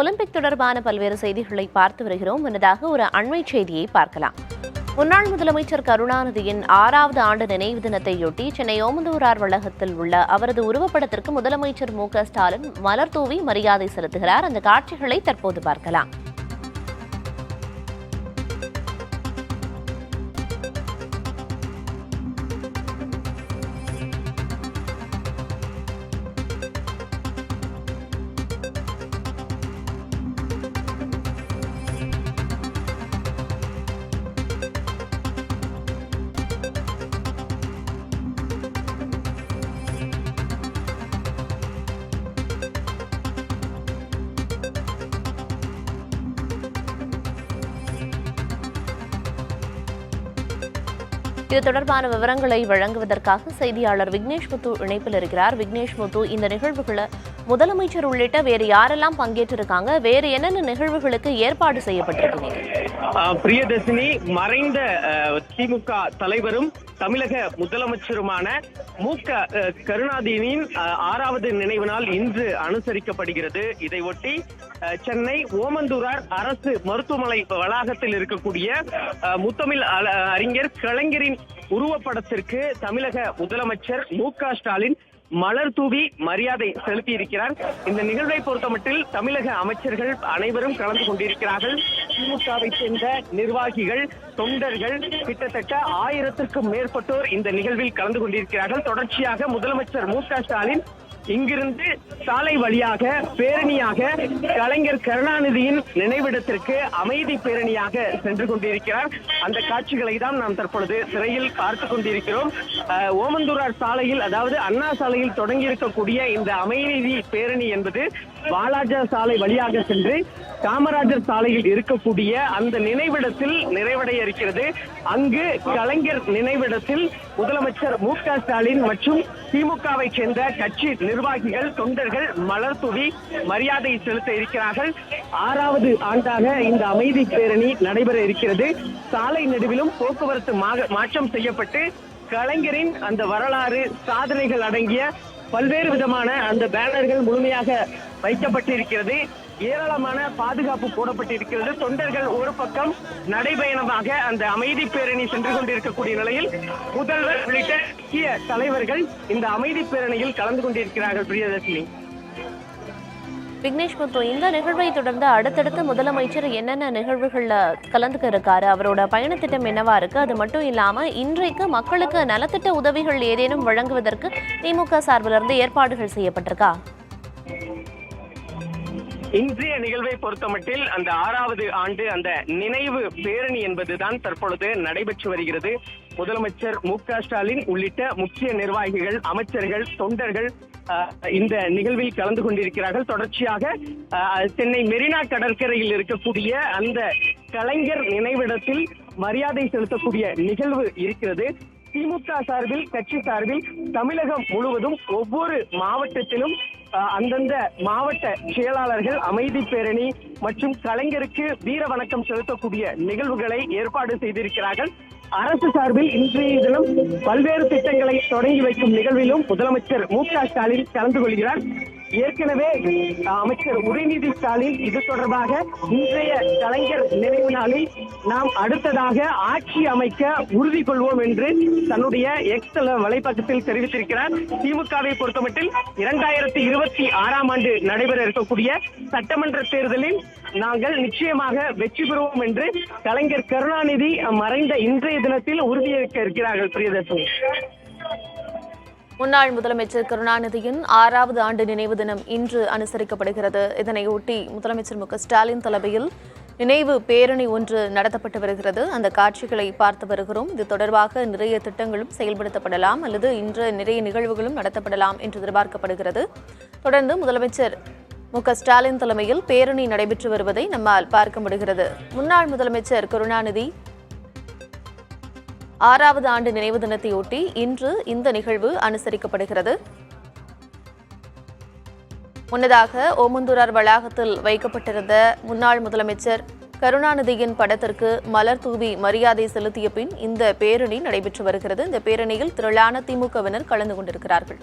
Olympic தொடர்பான பல்வேறு செய்திகளை பார்த்து வருகிறோம். முன்னதாக ஒரு அண்மை செய்தியை பார்க்கலாம். முன்னாள் முதலமைச்சர் கருணாநிதியின் 6வது ஆண்டு நினைவு தினத்தையொட்டி சென்னை ஓமந்தூரார் வளாகத்தில் உள்ள அவரது உருவப்படத்திற்கு முதலமைச்சர் மு.க.ஸ்டாலின் மலர் தூவி மரியாதை செலுத்துகிறார். அந்த காட்சிகளை தற்போது பார்க்கலாம். இது தொடர்பான விவரங்களை வழங்குவதற்காக செய்தியாளர் விக்னேஷ் முத்து இணைப்பில் இருக்கிறார். விக்னேஷ் முத்து, இந்த நிகழ்வுகளை முதலமைச்சர் உள்ளிட்ட வேறு யாரெல்லாம் பங்கேற்றிருக்காங்க, வேறு என்னென்ன நிகழ்வுகளுக்கு ஏற்பாடு செய்யப்பட்டிருக்கீங்க? பிரியதர்ஷினி, மறைந்த திமுக தலைவரும் தமிழக முதலமைச்சருமான மு.க. கருணாநிதியின் 6வது நினைவு நாள் இன்று அனுசரிக்கப்படுகிறது. இதையொட்டி சென்னை ஓமந்தூரார் அரசு மருத்துவமனை வளாகத்தில் இருக்கக்கூடிய முத்தமிழ் அறிஞர் கலைஞரின் உருவப்படத்திற்கு தமிழக முதலமைச்சர் மு.க. ஸ்டாலின் மலர் தூவி மரியாதை செலுத்தி இருக்கிறார். இந்த நிகழ்வை பொறுத்தமட்டில் தமிழக அமைச்சர்கள் அனைவரும் கலந்து கொண்டிருக்கிறார்கள். திமுகவை சேர்ந்த நிர்வாகிகள், தொண்டர்கள் கிட்டத்தட்ட 1000க்கும் மேற்பட்டோர் இந்த நிகழ்வில் கலந்து கொண்டிருக்கிறார்கள். தொடர்ச்சியாக முதலமைச்சர் மு.க. ஸ்டாலின் இங்கிருந்து சாலை வழியாக பேரணியாக கலைஞர் கருணாநிதியின் நினைவிடத்திற்கு அமைதி பேரணியாக சென்று கொண்டிருக்கிறார். அந்த காட்சிகளை தான் நாம் தற்பொழுது திரையில் பார்த்து கொண்டிருக்கிறோம். ஓமந்தூரார் சாலையில், அதாவது அண்ணா சாலையில் தொடங்கி இருக்கக்கூடிய இந்த அமைதி பேரணி என்பது வாலாஜா சாலை வழியாக சென்று காமராஜர் சாலையில் இருக்கக்கூடிய அந்த நினைவிடத்தில் நிறைவடைய இருக்கிறது. அங்கு கலைஞர் நினைவிடத்தில் முதலமைச்சர் மு.க. ஸ்டாலின் மற்றும் திமுகவை சேர்ந்த கட்சி நிர்வாகிகள், தொண்டர்கள் மலர் தூவி மரியாதை செலுத்த இருக்கிறார்கள். 6வது ஆண்டாக இந்த அமைதி பேரணி நடைபெற இருக்கிறது. சாலை நடுவிலும் போக்குவரத்து மாற்றம் செய்யப்பட்டு கலைஞரின் அந்த வரலாறு, சாதனைகள் அடங்கிய பல்வேறு விதமான அந்த பேனர்கள் முழுமையாக வைக்கப்பட்டிருக்கிறது. ஏராளமான பாதுகாப்பு போடப்பட்டிருக்கிறது. தொண்டர்கள் ஒரு பக்கம் நடைபயணமாக அந்த அமைதி பேரணி சென்று கொண்டிருக்கக்கூடிய நிலையில் முதல்வர் உள்ளிட்ட முக்கிய தலைவர்கள் இந்த அமைதி பேரணியில் கலந்து கொண்டிருக்கிறார்கள். பிரியதர்ஷினி, விக்னேஷ் முத்து, இந்த நிகழ்வை தொடர்ந்து அடுத்தடுத்து முதலமைச்சர் என்னென்ன நிகழ்வுகள்ல கலந்துக்க இருக்காரு, அவரோட பயணத்திட்டம் என்னவா இருக்கு? அது மட்டும் இல்லாம இன்றைக்கு மக்களுக்கு நலத்திட்ட உதவிகள் ஏதேனும் வழங்குவதற்கு திமுக சார்பிலிருந்து ஏற்பாடுகள் செய்யப்பட்டிருக்கா? இன்றைய நிகழ்வை பொறுத்தமட்டில் அந்த 6வது ஆண்டு அந்த நினைவு பேரணி என்பதுதான் தற்பொழுது நடைபெற்று வருகிறது. முதலமைச்சர் மு.க. ஸ்டாலின் உள்ளிட்ட முக்கிய நிர்வாகிகள், அமைச்சர்கள், தொண்டர்கள் இந்த நிகழ்வில் கலந்து கொண்டிருக்கிறார்கள். தொடர்ச்சியாக சென்னை மெரினா கடற்கரையில் இருக்கக்கூடிய அந்த கலைஞர் நினைவிடத்தில் மரியாதை செலுத்தக்கூடிய நிகழ்வு இருக்கிறது. திமுக சார்பில், கட்சி சார்பில் தமிழகம் முழுவதும் ஒவ்வொரு மாவட்டத்திலும் அந்தந்த மாவட்ட செயலாளர்கள் அமைதி பேரணி மற்றும் கலைஞருக்கு வீர வணக்கம் செலுத்தக்கூடிய நிகழ்வுகளை ஏற்பாடு செய்திருக்கிறார்கள். அரசு சார்பில் இன்றைய தினம் பல்வேறு திட்டங்களை தொடங்கி வைக்கும் நிகழ்விலும் முதலமைச்சர் மு.க. ஸ்டாலின் கலந்து கொள்கிறார். ஏற்கனவே அமைச்சர் உதயநிதி ஸ்டாலின் இது தொடர்பாக இன்றைய கலைஞர் நினைவு நாளில் நாம் அடுத்ததாக ஆட்சி அமைக்க உறுதி கொள்வோம் என்று தன்னுடைய எக்ஸ் வலைப்பக்கத்தில் தெரிவித்திருக்கிறார். திமுகவை பொறுத்தமட்டில் 2026ஆம் ஆண்டு நடைபெற இருக்கக்கூடிய சட்டமன்ற தேர்தலில் நாங்கள் நிச்சயமாக வெற்றி பெறுவோம் என்று கலைஞர் கருணாநிதி மறைந்த இன்றைய தினத்தில் உறுதியேற்க இருக்கிறார்கள். பிரியதர்ஷினி, முன்னாள் முதலமைச்சர் கருணாநிதியின் 6வது ஆண்டு நினைவு தினம் இன்று அனுசரிக்கப்படுகிறது. இதனையொட்டி முதலமைச்சர் மு.க. ஸ்டாலின் தலைமையில் நினைவு பேரணி ஒன்று நடத்தப்பட்டு வருகிறது. அந்த காட்சிகளை பார்த்து வருகிறோம். இது தொடர்பாக நிறைய திட்டங்களும் செயல்படுத்தப்படலாம் அல்லது இன்று நிறைய நிகழ்வுகளும் நடத்தப்படலாம் என்று எதிர்பார்க்கப்படுகிறது. தொடர்ந்து முதலமைச்சர் மு.க. ஸ்டாலின் தலைமையில் பேரணி நடைபெற்று வருவதை நம்மால் பார்க்க முடிகிறது. முன்னாள் முதலமைச்சர் கருணாநிதி 6வது ஆண்டு நினைவு தினத்தையொட்டி இன்று இந்த நிகழ்வு அனுசரிக்கப்படுகிறது. முன்னதாக ஓமந்தூரார் வளாகத்தில் வைக்கப்பட்டிருந்த முன்னாள் முதலமைச்சர் கருணாநிதியின் படத்திற்கு மலர் தூவி மரியாதை செலுத்திய பின் இந்த பேரணி நடைபெற்று வருகிறது. இந்த பேரணியில் திரளான திமுகவினர் கலந்து கொண்டிருக்கிறார்கள்.